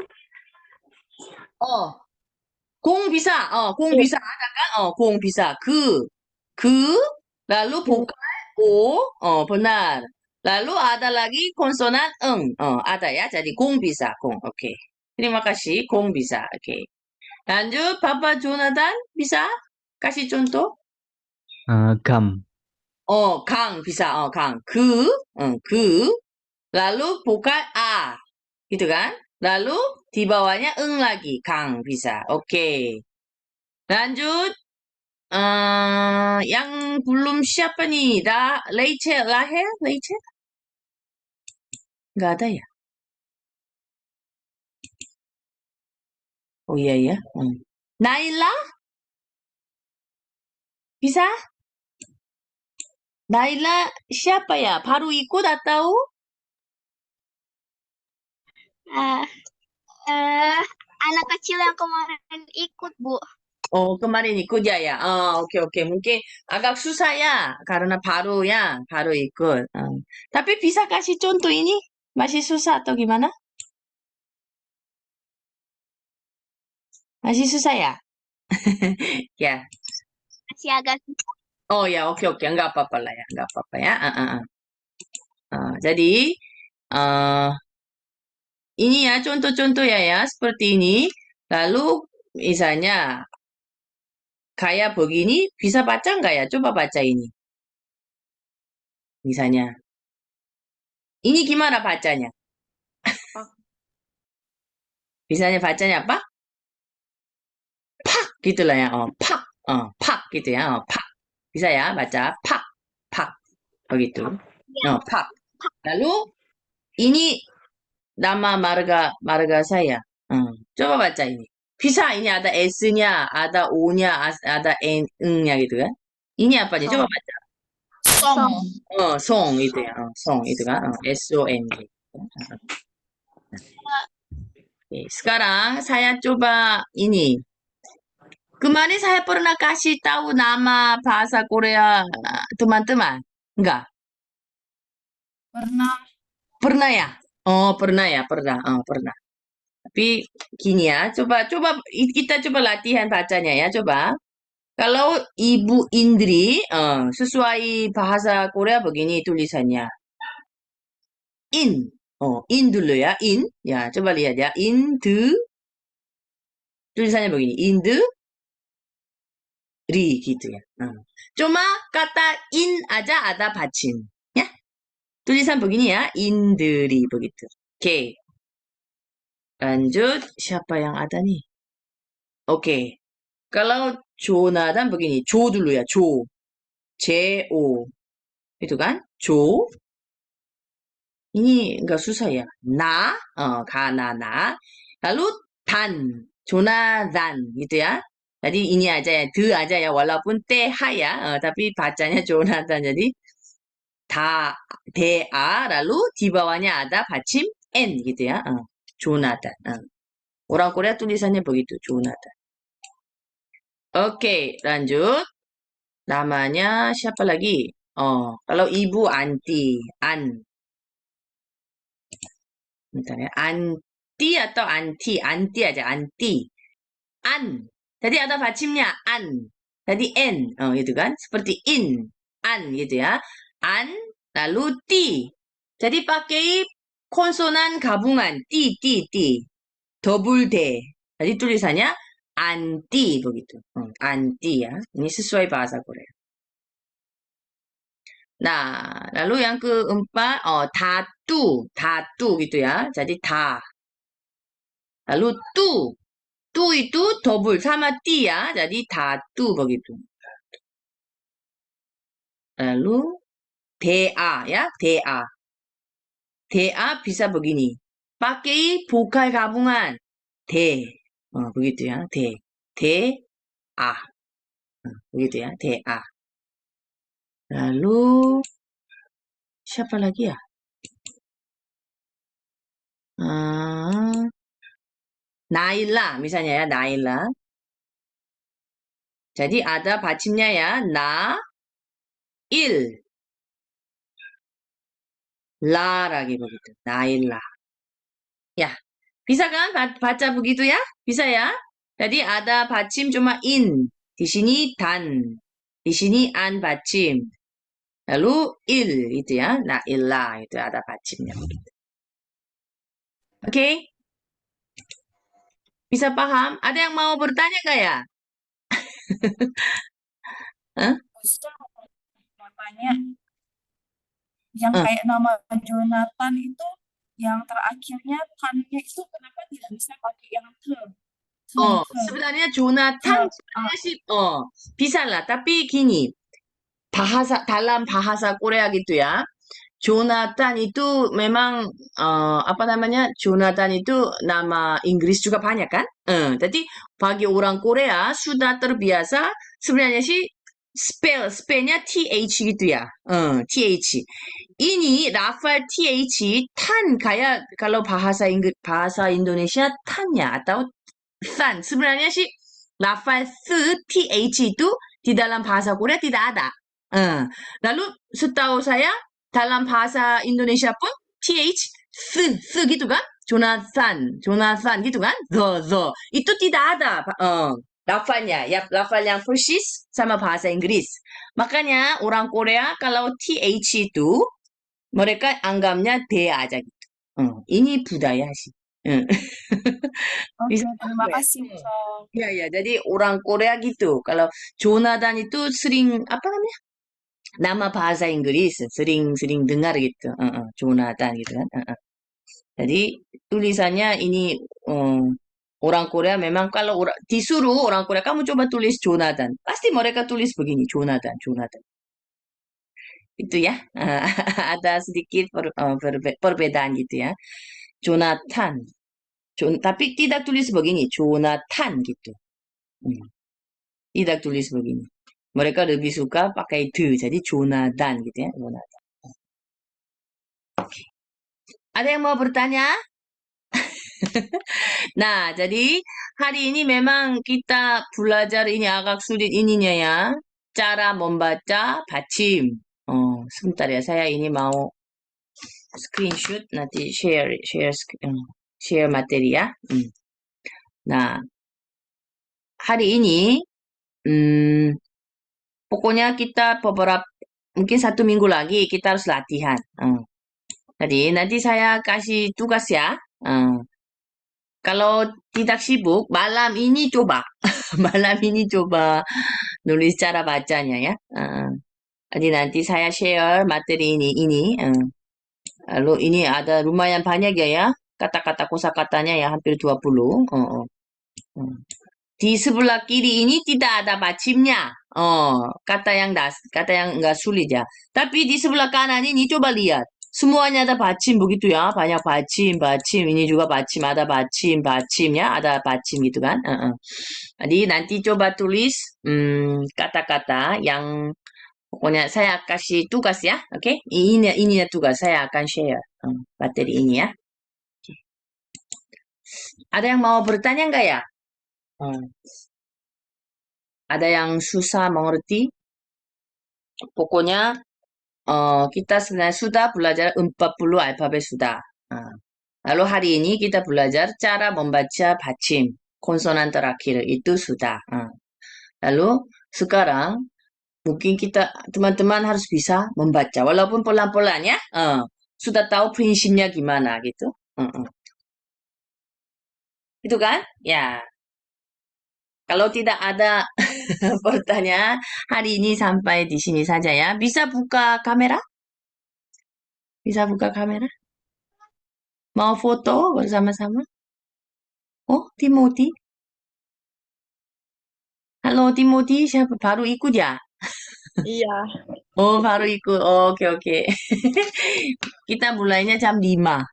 공 bisa. 공 bisa ada kan? 공 bisa. 그, lalu vokal O, benar. Lalu ada lagi konsonan eng, ada ya. Jadi 공 bisa, 공. Oke. Terima kasih, 공 bisa. Oke. lanjut, Papa Jonathan bisa kasih contoh? 감, 강 bisa. 강. 그. lalu vokal A, gitu kan? Lalu di bawahnya eng lagi, 강 bisa. Oke. lanjut, yang belum siapa nih? Rachel, Rahel, Rachel? Nggak ada ya? Oh iya ya. Naila? Bisa? Naila siapa ya? Baru ikut atau? Eh, anak kecil yang kemarin ikut, Bu. kemarin ikut ya. oke, oke. Mungkin agak susah ya. Karena baru ya. Baru ikut. Tapi bisa kasih contoh ini? Masih susah atau gimana? Masih susah ya? Ya. Masih agak Oh ya, oke, oke. Nggak apa-apa lah ya. Nggak apa-apa ya. Jadi, eh ini ya contoh-contoh ya. Seperti ini. Lalu, misalnya, kayak begini, bisa baca nggak ya? Coba baca ini. Misalnya. Ini gimana bacanya? Misalnya bacanya apa? 팍! Gitulah ya. 팍! 팍! gitu ya. 팍! Bisa ya baca? 팍! 팍! Begitu. 팍! Lalu, ini nama marga saya. coba baca ini. Bisa ini ada S-nya, ada O-nya, ada N-nya gitu kan. ini apa nih? coba baca. Song. 송 itu ya. 송 itu kan. SONG. Oke, sekarang saya coba ini. Kemarin saya pernah kasih tahu nama bahasa Korea teman-teman. Enggak? Pernah. Pernah ya? pernah ya, pernah. Pernah. Tapi gini ya, kita coba latihan bacanya ya, coba. Kalau Ibu Indri, sesuai bahasa Korea begini tulisannya. in dulu ya, in. Ya, coba lihat ya. Tulisannya begini. gitu ya. Cuma kata in aja ada 받침. Ya. Tulisan begini ya. in들이 begitu. Oke. Lanjut. Siapa yang ada nih? Oke. Kalau 조나단 begini. 조 dulu ya. 조. J-O. Itu kan? 조. Ini enggak susah ya. Na. 가나나. Lalu 단. 조나단. Gitu ya. Jadi ini aja ya. 드 aja ya. Walaupun TH ya. Tapi bacanya 조나단. Jadi 다, 대아, lalu di bawahnya ada 받침 N gitu ya. 조나단. Orang Korea tulisannya begitu, 조나단. Oke, lanjut. Namanya siapa lagi? Kalau ibu anti, an. Bentar ya. Anti atau anti? Anti aja, anti. An. Tadi ada 받침nya, an. Tadi N, gitu kan? Seperti in, an gitu ya. An, lalu ti. Jadi pakai konsonan gabungan, ti. Double D. Jadi tulisannya anti begitu. Anti ya. Ini sesuai bahasa Korea. Nah, lalu yang keempat, datu gitu ya. Jadi 다. Lalu tu itu double sama ti ya. Jadi datu begitu. Lalu 대아 ya, 대아. 대아 bisa begini. Pakai vokal gabungan. 대. begitu ya. 대아. begitu ya. 대아. Lalu siapa lagi ya? Naila misalnya ya, Naila. Jadi ada 받침nya ya. 나, 일. 라 lagi begitu. Naila. Ya. Bisa kan baca begitu ya? Bisa ya? Jadi ada 받침 cuma in. Di sini dan. Di sini an 받침. Lalu il itu ya. Naila itu ada 받침nya begitu. Oke? Bisa paham? Ada yang mau bertanya nggak ya? Hah? Bisa mau tanya, yang Eh. kayak nama Jonathan itu yang terakhirnya tannya itu kenapa tidak bisa pakai yang te? sebenarnya Jonathan sebenarnya sih, bisa lah. Tapi gini, dalam bahasa Korea gitu ya. Jonathan itu memang, apa namanya, Jonathan itu nama Inggris juga banyak kan? Jadi bagi orang Korea sudah terbiasa sebenarnya sih spellnya TH gitu ya. TH. Ini lafal TH, tan kayak kalau bahasa bahasa Indonesia tannya atau san. Sebenarnya sih lafal TH itu di dalam bahasa Korea tidak ada. Lalu setahu saya dalam bahasa Indonesia pun TH gitu kan? Jonathan gitu kan? Itu tidak ada lafalnya. Ya, lafal yang persis sama bahasa Inggris. Makanya orang Korea kalau TH itu mereka anggapnya D aja gitu. Ini budaya sih. Bisa Terima paham ya? kasih, Prof. Ya, jadi orang Korea gitu. Kalau Jonathan itu sering, apa namanya? Nama bahasa Inggris, sering dengar gitu. Jonathan gitu kan. Jadi tulisannya ini, orang Korea memang kalau disuruh orang Korea, kamu coba tulis Jonathan. Pasti mereka tulis begini, Jonathan. Itu ya. Ada sedikit perbedaan gitu ya. Jonathan. Tapi tidak tulis begini, Jonathan gitu. Tidak tulis begini. Mereka lebih suka pakai the, jadi Jonathan gitu ya. Jonathan. Oke. Ada yang mau bertanya? Nah, jadi hari ini memang kita belajar ini agak sulit ininya ya. Cara membaca 받침. sebentar ya, saya ini mau screenshot nanti share materi ya. Nah, hari ini pokoknya kita mungkin 1 minggu lagi kita harus latihan. Jadi nanti saya kasih tugas ya. Kalau tidak sibuk, malam ini coba. Malam ini coba nulis cara bacanya ya. Jadi nanti saya share materi ini. Lalu ini ada lumayan banyak ya. Kata-kata kosakatanya ya hampir 20. Di sebelah kiri ini tidak ada 받침nya. Kata yang enggak sulit ya. Tapi di sebelah kanan ini coba lihat. Semuanya ada 받침 begitu ya. Banyak 받침. Ini juga 받침. Ada 받침 ya. Ada 받침 gitu kan. Jadi nanti coba tulis kata-kata yang pokoknya saya kasih tugas ya. Oke? Ini tugas saya akan share materi ini ya. Ada yang mau bertanya enggak ya? Ada yang susah mengerti? Pokoknya kita sebenarnya sudah belajar 40 alfabet sudah. Lalu hari ini kita belajar cara membaca 받침, konsonan terakhir itu sudah. Lalu sekarang mungkin teman-teman harus bisa membaca walaupun pelan-pelan ya. Sudah tahu prinsipnya gimana gitu. Itu kan? Ya. Kalau tidak ada pertanyaan, hari ini sampai di sini saja ya. Bisa buka kamera? Bisa buka kamera? Mau foto bersama-sama? Oh, Timothy. Halo, Timothy. Siapa? Baru ikut ya? Iya. Oh, baru ikut. Oh, oke. Kita mulainya jam 5.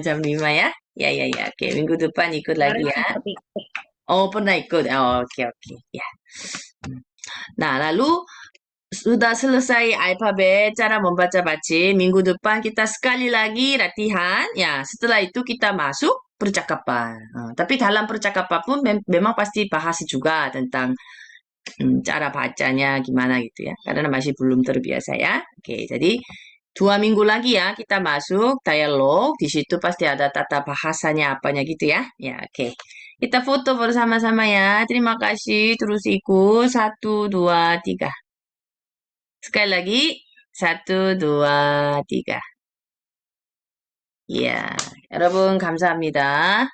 Jam 5 ya? Ya. Oke, minggu depan ikut lagi ya. Sempat ikut. Oh, pernah ikut. Oh, oke. Ya. Nah, lalu sudah selesai alfabet, cara membaca 받침. Minggu depan kita sekali lagi latihan. Ya, setelah itu kita masuk percakapan. Tapi dalam percakapan pun memang pasti bahas juga tentang cara bacanya gimana gitu ya. Karena masih belum terbiasa ya. Oke, jadi 2 minggu lagi ya kita masuk dialog. Di situ pasti ada tata bahasanya apanya gitu ya. Ya, oke. Kita foto bersama-sama ya. Terima kasih. Terus ikut. 1, 2, 3. Sekali lagi. 1, 2, 3. Ya, 여러분 감사합니다.